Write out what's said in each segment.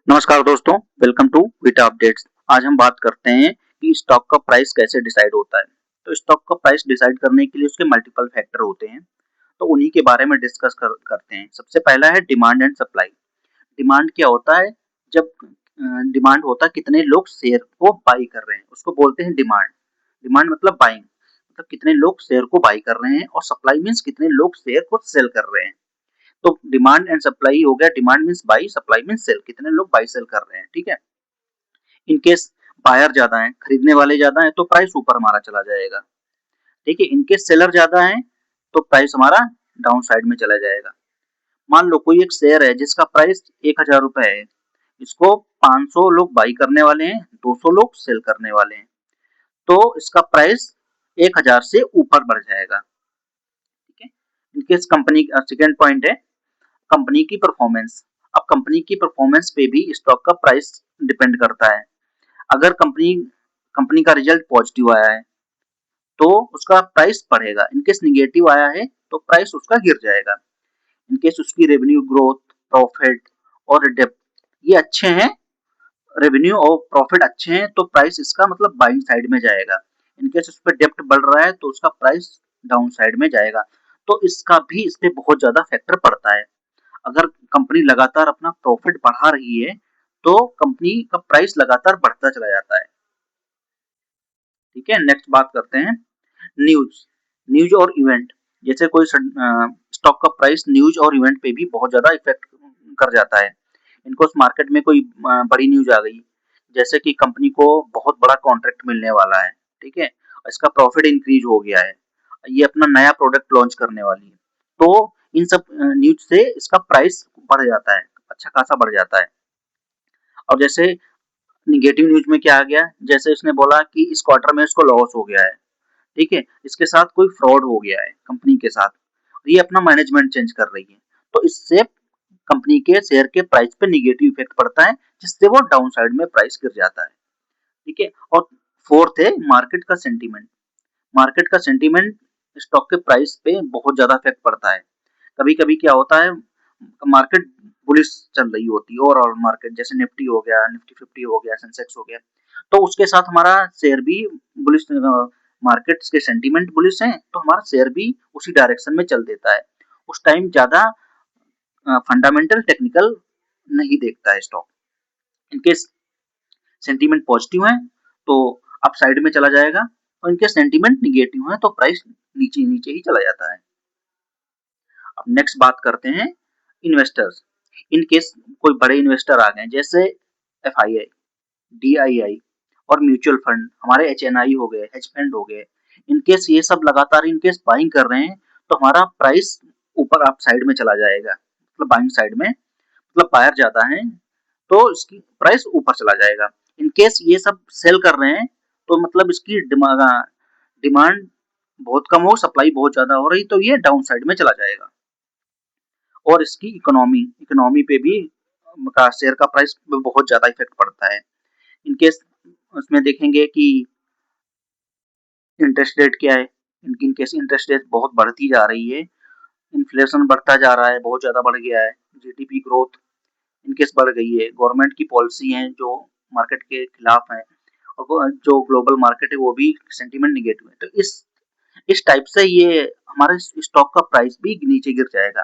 नमस्कार दोस्तों, welcome to Vita updates. आज हम बात करते हैं कि स्टॉक का प्राइस कैसे डिसाइड होता है। तो स्टॉक का प्राइस डिसाइड करने के लिए उसके मल्टीपल फैक्टर होते हैं, तो उन्हीं के बारे में डिस्कस करते हैं। सबसे पहला है डिमांड एंड सप्लाई। डिमांड क्या होता है? जब डिमांड होता है कितने लोग शेयर को बाई कर रहे हैं, उसको बोलते हैं डिमांड। डिमांड मतलब बाइंग, मतलब कितने लोग शेयर को बाई कर रहे हैं, और सप्लाई मीन्स कितने लोग शेयर को सेल कर रहे हैं। तो डिमांड एंड सप्लाई हो गया। Demand means buy, supply means sell, कितने लोग बाई सेल कर रहे हैं। ठीक है। इन केस बायर ज्यादा है, खरीदने वाले ज्यादा है, तो प्राइस ऊपर हमारा चला जाएगा। ठीक है। इन केस सेलर ज्यादा है तो प्राइस हमारा डाउन साइड में चला जाएगा। मान लो कोई एक शेयर है जिसका प्राइस 1000 रुपए है, इसको 500 लोग बाई करने वाले हैं, 200 लोग सेल करने वाले हैं, तो इसका प्राइस 1000 से ऊपर बढ़ जाएगा। ठीक है। इनकेस कंपनी, सेकेंड पॉइंट है कंपनी की परफॉर्मेंस। अब कंपनी की परफॉर्मेंस पे भी स्टॉक का प्राइस डिपेंड करता है। अगर कंपनी कंपनी का रिजल्ट पॉजिटिव आया है तो उसका प्राइस बढ़ेगा। इनकेस निगेटिव आया है तो प्राइस उसका गिर जाएगा। इनकेस उसकी रेवेन्यू ग्रोथ, प्रॉफिट और डेप्थ ये अच्छे हैं, रेवेन्यू और प्रॉफिट अच्छे हैं, तो प्राइस इसका मतलब बाइंग साइड में जाएगा। इनकेस उस पर डेप्थ बढ़ रहा है तो उसका प्राइस डाउन साइड में जाएगा। तो इसका भी इस पे बहुत ज्यादा फैक्टर पड़ता है। अगर कंपनी लगातार अपना प्रॉफिट बढ़ा रही है तो कंपनी का प्राइस लगातार बढ़ता चला जाता है। ठीक है। नेक्स्ट बात करते हैं न्यूज। न्यूज और इवेंट, जैसे कोई स्टॉक का प्राइस न्यूज और इवेंट पे भी बहुत ज्यादा इफेक्ट कर जाता है। इनको उस मार्केट में कोई बड़ी न्यूज आ गई, जैसे कि कंपनी को बहुत बड़ा कॉन्ट्रैक्ट मिलने वाला है। ठीक है। इसका प्रॉफिट इंक्रीज हो गया है, ये अपना नया प्रोडक्ट लॉन्च करने वाली है, तो इन सब न्यूज से इसका प्राइस बढ़ जाता है, अच्छा खासा बढ़ जाता है। और जैसे निगेटिव न्यूज में क्या आ गया, जैसे इसने बोला कि इस क्वार्टर में इसको लॉस हो गया है। ठीक है। इसके साथ कोई फ्रॉड हो गया है कंपनी के साथ, ये अपना मैनेजमेंट चेंज कर रही है, तो इससे कंपनी के शेयर के प्राइस पे निगेटिव इफेक्ट पड़ता है, जिससे वो डाउन साइड में प्राइस गिर जाता है। ठीक है। और फोर्थ है मार्केट का सेंटीमेंट। मार्केट का सेंटीमेंट स्टॉक के प्राइस पे बहुत ज्यादा इफेक्ट पड़ता है। कभी कभी क्या होता है, मार्केट बुलिश चल रही होती है, ओवरऑल मार्केट, जैसे निफ्टी हो गया, निफ्टी 50 हो गया, सेंसेक्स हो गया, तो उसके साथ हमारा शेयर भी बुलिश, मार्केट के सेंटीमेंट बुलिश है तो हमारा शेयर भी उसी डायरेक्शन में चल देता है। उस टाइम ज्यादा फंडामेंटल टेक्निकल नहीं देखता है स्टॉक। इनकेस सेंटीमेंट पॉजिटिव है तो अप साइड में चला जाएगा, और इनके सेंटीमेंट निगेटिव है तो प्राइस नीचे नीचे ही चला जाता है। अब नेक्स्ट बात करते हैं इन्वेस्टर्स। इन केस कोई बड़े इन्वेस्टर आ गए, जैसे एफआईआई, डीआईआई और म्यूचुअल फंड, हमारे एचएनआई हो गए, हेज फंड हो गए, इनकेस ये सब लगातार इनकेस बाइंग कर रहे हैं तो हमारा प्राइस ऊपर अप साइड में चला जाएगा, मतलब बाइंग साइड में, मतलब बायर ज्यादा है तो इसकी प्राइस ऊपर चला जाएगा। इनकेस ये सब सेल कर रहे हैं तो मतलब इसकी डिमांड बहुत कम हो, सप्लाई बहुत ज्यादा हो रही, तो ये डाउन साइड में चला जाएगा। और इसकी इकोनॉमी इकोनॉमी पे भी का शेयर का प्राइस पे बहुत ज्यादा इफेक्ट पड़ता है। इनकेस उसमें देखेंगे कि इंटरेस्ट रेट क्या है, इनकेस इंटरेस्ट रेट बहुत बढ़ती जा रही है, इन्फ्लेशन बढ़ता जा रहा है, बहुत ज्यादा बढ़ गया है, जीडीपी ग्रोथ इनकेस बढ़ गई है, गवर्नमेंट की पॉलिसी है जो मार्केट के खिलाफ है, और जो ग्लोबल मार्केट है वो भी सेंटीमेंट निगेटिव है, तो इस टाइप से ये हमारे स्टॉक का प्राइस भी नीचे गिर जाएगा।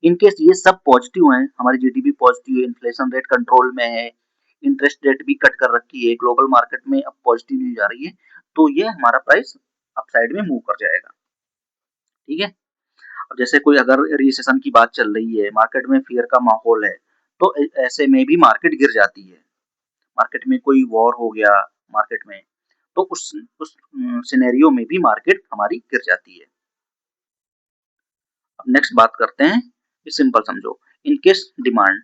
इनकेस ये सब पॉजिटिव है, हमारी जीडीपी पॉजिटिव है, इन्फ्लेशन रेट कंट्रोल में है, इंटरेस्ट रेट भी कट कर रखी है, ग्लोबल मार्केट में अब पॉजिटिव न्यूज आ रही है, तो ये हमारा प्राइस अप साइड में मूव कर जाएगा। ठीक है। अब जैसे कोई अगर रिसेशन की बात चल रही है, मार्केट में फियर का माहौल है, तो ऐसे में भी मार्केट गिर जाती है। मार्केट में कोई वॉर हो गया मार्केट में, तो उस सिनेरियो में भी मार्केट हमारी गिर जाती है। अब नेक्स्ट बात करते हैं, सिंपल समझो, इन केस डिमांड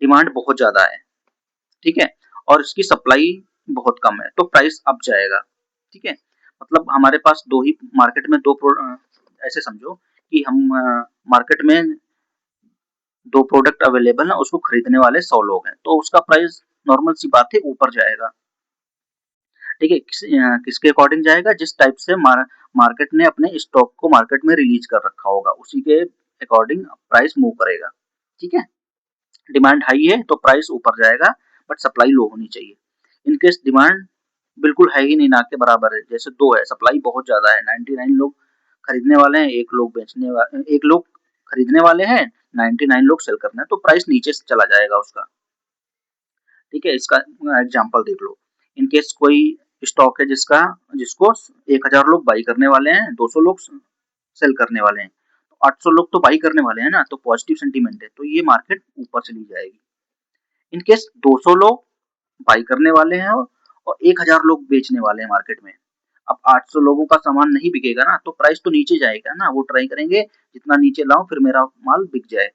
डिमांड बहुत ज्यादा है, ठीक है, और इसकी सप्लाई बहुत कम है, तो प्राइस अप जाएगा। ठीक है। मतलब हमारे पास दो ही मार्केट में ऐसे समझो कि हम मार्केट में दो प्रोडक्ट अवेलेबल है, उसको खरीदने वाले 100 लोग हैं, तो उसका प्राइस नॉर्मल सी बात है ऊपर जाएगा। ठीक है। किसके अकॉर्डिंग जाएगा, जिस टाइप से मार्केट ने अपने स्टॉक को मार्केट में रिलीज कर रखा होगा, उसी के अकॉर्डिंग प्राइस मूव करेगा। ठीक है। डिमांड हाई है तो प्राइस ऊपर जाएगा, बट सप्लाई लो होनी चाहिए। इनकेस डिमांड बिल्कुल है ही नहीं, ना के बराबर है, जैसे 2 है, सप्लाई बहुत ज़्यादा है, 99 लोग खरीदने वाले हैं, 1 लोग एक लोग खरीदने वाले हैं, 99 लोग सेल करने हैं, तो प्राइस नीचे से चला जाएगा उसका। ठीक है, इसका एग्जांपल देख लो। इन केस कोई स्टॉक है जिसको 1000 लोग बाई करने वाले हैं, 200 लोग सेल करने वाले हैं, तो 800 लोग तो बाई करने वाले हैं ना, तो पॉजिटिव सेंटीमेंट है, तो ये मार्केट ऊपर चली जाएगी। इन केस 200 लोग बाई करने वाले हैं और 1000 लोग बेचने वाले हैं मार्केट में, अब 800 लोगों का सामान नहीं बिकेगा ना, तो प्राइस तो नीचे जाएगा ना, वो ट्राई करेंगे जितना नीचे लाऊं फिर मेरा माल बिक जाए,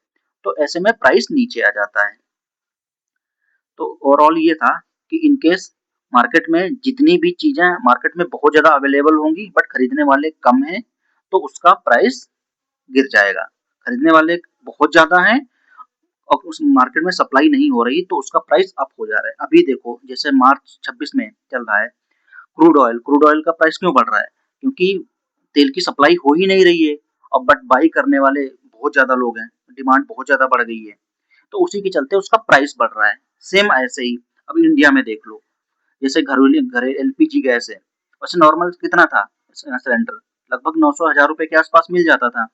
तो ऐसे में प्राइस नीचे आ जाता है। तो ओवरऑल ये था कि इन केस मार्केट में जितनी भी चीजें मार्केट में बहुत ज्यादा अवेलेबल होंगी बट खरीदने वाले कम हैं, तो उसका प्राइस गिर जाएगा। खरीदने वाले बहुत ज्यादा हैं और उस मार्केट में सप्लाई नहीं हो रही, तो उसका प्राइस अप हो जा रहा है। अभी देखो जैसे मार्च 26 में चल रहा है, क्रूड ऑयल का प्राइस क्यों बढ़ रहा है? क्योंकि तेल की सप्लाई हो ही नहीं रही है, और बट बाई करने वाले बहुत ज्यादा लोग हैं, डिमांड बहुत ज्यादा बढ़ गई है, तो उसी के चलते उसका प्राइस बढ़ रहा है। सेम ऐसे ही अब इंडिया में देख लो, जैसे घरे एलपीजी गैस है, वैसे नॉर्मल कितना था सिलेंडर, लगभग 900 1000 रुपए के आसपास मिल जाता था।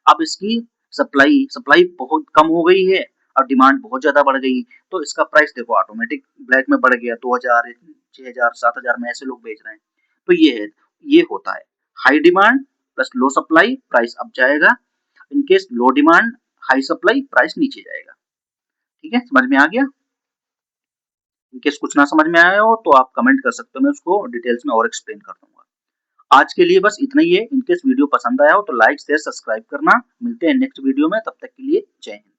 अब इसकी सप्लाई बहुत कम हो गई है और डिमांड बहुत ज्यादा बढ़ गई, तो इसका प्राइस देखो ऑटोमेटिक ब्लैक में बढ़ गया, 2000 6000 7000 में ऐसे लोग बेच रहे हैं। तो ये होता है, high demand plus low supply, price up जाएगा। इनकेस लो डिमांड हाई सप्लाई, प्राइस नीचे जाएगा। ठीक है, समझ में आ गया? इनकेस कुछ ना समझ में आया हो तो आप कमेंट कर सकते हो, मैं उसको डिटेल्स में और एक्सप्लेन कर दूंगा। आज के लिए बस इतना ही है। इनकेस वीडियो पसंद आया हो तो लाइक शेयर सब्सक्राइब करना। मिलते हैं नेक्स्ट वीडियो में, तब तक के लिए जय हिंद।